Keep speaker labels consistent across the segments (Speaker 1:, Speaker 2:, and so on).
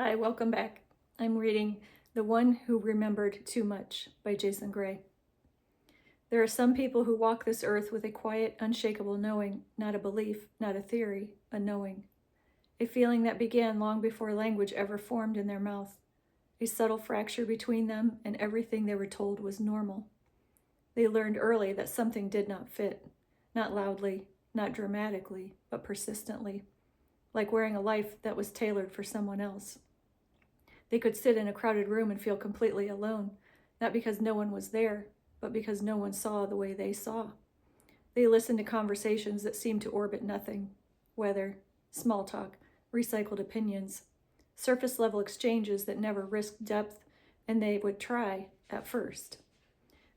Speaker 1: Hi, welcome back. I'm reading The One Who Remembered Too Much by Jason Gray. There are some people who walk this earth with a quiet, unshakable knowing, not a belief, not a theory, a knowing. A feeling that began long before language ever formed in their mouth. A subtle fracture between them and everything they were told was normal. They learned early that something did not fit, not loudly, not dramatically, but persistently, like wearing a life that was tailored for someone else. They could sit in a crowded room and feel completely alone, not because no one was there, but because no one saw the way they saw. They listened to conversations that seemed to orbit nothing: weather, small talk, recycled opinions, surface level exchanges that never risked depth, and they would try at first.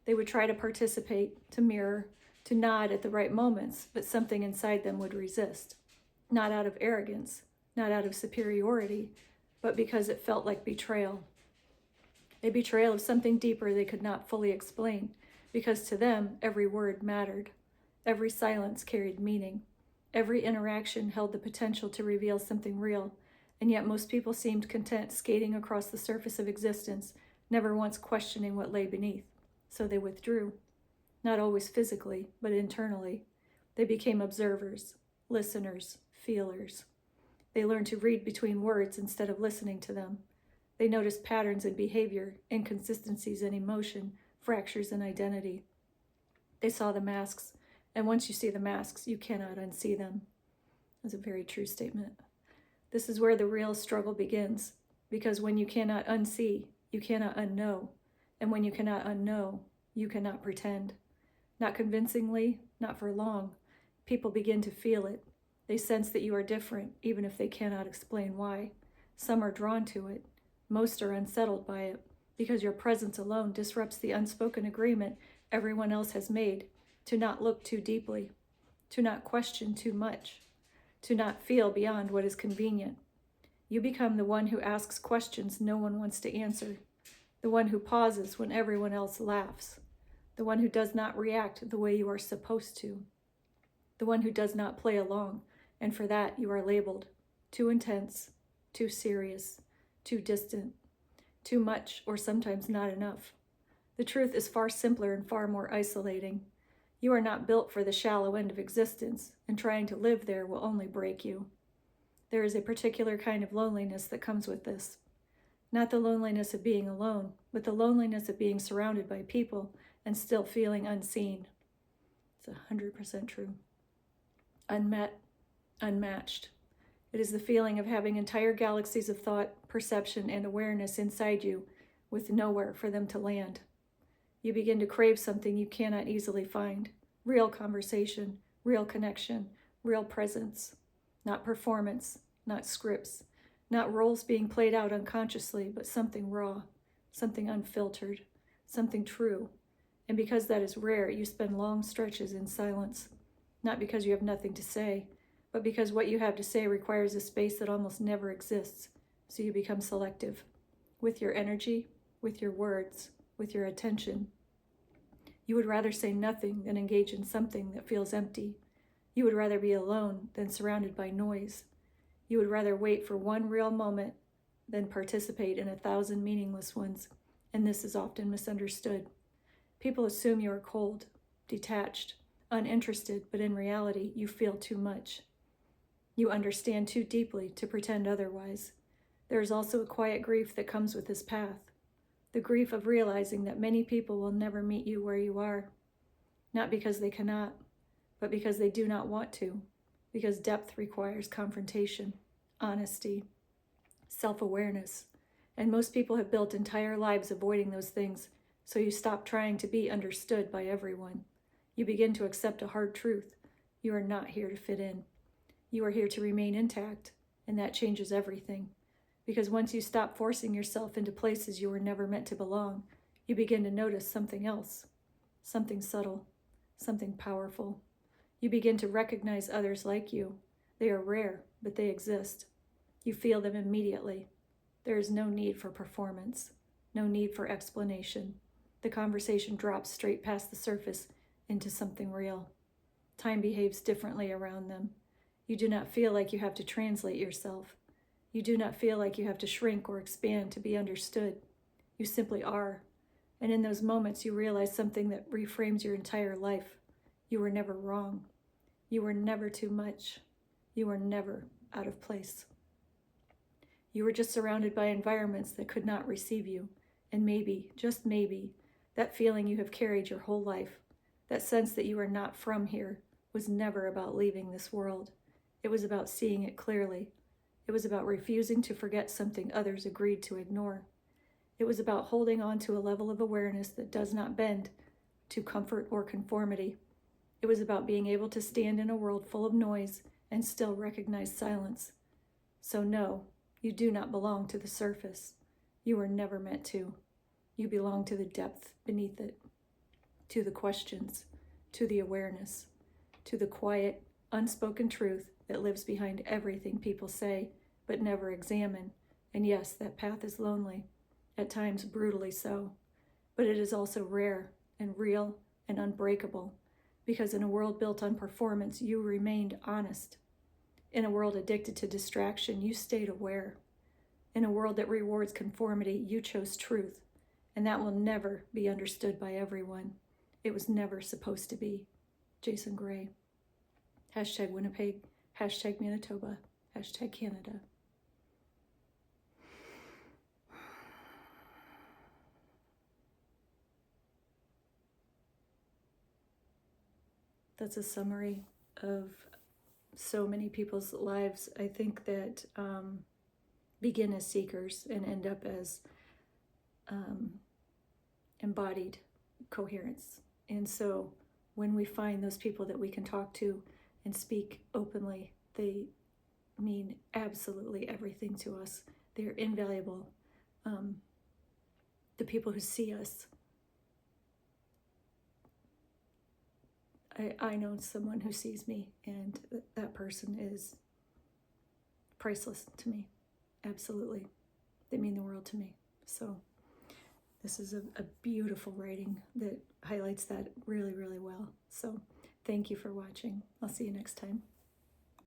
Speaker 1: They would try to participate, to mirror, to nod at the right moments, but something inside them would resist. Not out of arrogance, not out of superiority, but because it felt like betrayal. A betrayal of something deeper they could not fully explain, because to them every word mattered. Every silence carried meaning. Every interaction held the potential to reveal something real, and yet most people seemed content skating across the surface of existence, never once questioning what lay beneath. So they withdrew. Not always physically, but internally. They became observers, listeners, feelers. They learned to read between words instead of listening to them. They noticed patterns in behavior, inconsistencies in emotion, fractures in identity. They saw the masks, and once you see the masks, you cannot unsee them. That's a very true statement. This is where the real struggle begins, because when you cannot unsee, you cannot unknow. And when you cannot unknow, you cannot pretend. Not convincingly, not for long. People begin to feel it. They sense that you are different, even if they cannot explain why. Some are drawn to it. Most are unsettled by it, because your presence alone disrupts the unspoken agreement everyone else has made to not look too deeply, to not question too much, to not feel beyond what is convenient. You become the one who asks questions no one wants to answer, the one who pauses when everyone else laughs, the one who does not react the way you are supposed to, the one who does not play along, and for that you are labeled too intense, too serious, too distant, too much, or sometimes not enough. The truth is far simpler and far more isolating. You are not built for the shallow end of existence, and trying to live there will only break you. There is a particular kind of loneliness that comes with this. Not the loneliness of being alone, but the loneliness of being surrounded by people and still feeling unseen. It's 100% true. Unmet, unmatched. It is the feeling of having entire galaxies of thought, perception, and awareness inside you with nowhere for them to land. You begin to crave something you cannot easily find. Real conversation, real connection, real presence. Not performance, not scripts, not roles being played out unconsciously, but something raw, something unfiltered, something true. And because that is rare, you spend long stretches in silence. Not because you have nothing to say, but because what you have to say requires a space that almost never exists, so you become selective. With your energy, with your words, with your attention. You would rather say nothing than engage in something that feels empty. You would rather be alone than surrounded by noise. You would rather wait for one real moment than participate in 1,000 meaningless ones, and this is often misunderstood. People assume you are cold, detached, uninterested, but in reality, you feel too much. You understand too deeply to pretend otherwise. There is also a quiet grief that comes with this path. The grief of realizing that many people will never meet you where you are. Not because they cannot, but because they do not want to. Because depth requires confrontation, honesty, self-awareness. And most people have built entire lives avoiding those things, so you stop trying to be understood by everyone. You begin to accept a hard truth. You are not here to fit in. You are here to remain intact, and that changes everything. Because once you stop forcing yourself into places you were never meant to belong, you begin to notice something else, something subtle, something powerful. You begin to recognize others like you. They are rare, but they exist. You feel them immediately. There is no need for performance, no need for explanation. The conversation drops straight past the surface into something real. Time behaves differently around them. You do not feel like you have to translate yourself. You do not feel like you have to shrink or expand to be understood. You simply are. And in those moments, you realize something that reframes your entire life. You were never wrong. You were never too much. You were never out of place. You were just surrounded by environments that could not receive you. And maybe, just maybe, that feeling you have carried your whole life, that sense that you are not from here, was never about leaving this world. It was about seeing it clearly. It was about refusing to forget something others agreed to ignore. It was about holding on to a level of awareness that does not bend to comfort or conformity. It was about being able to stand in a world full of noise and still recognize silence. So no, you do not belong to the surface. You were never meant to. You belong to the depth beneath it, to the questions, to the awareness, to the quiet, unspoken truth that lives behind everything people say but never examine. And yes, that path is lonely, at times brutally so, but it is also rare and real and unbreakable, because in a world built on performance, you remained honest. In a world addicted to distraction, you stayed aware. In a world that rewards conformity, you chose truth, and that will never be understood by everyone. It was never supposed to be. Jason Gray. Hashtag Winnipeg, hashtag Manitoba, hashtag Canada. That's a summary of so many people's lives. I think that begin as seekers and end up as embodied coherence. And so when we find those people that we can talk to and speak openly, they mean absolutely everything to us. They're invaluable. The people who see us. I know someone who sees me, and that person is priceless to me. Absolutely. They mean the world to me. So this is a beautiful writing that highlights that really, really well. So thank you for watching. I'll see you next time.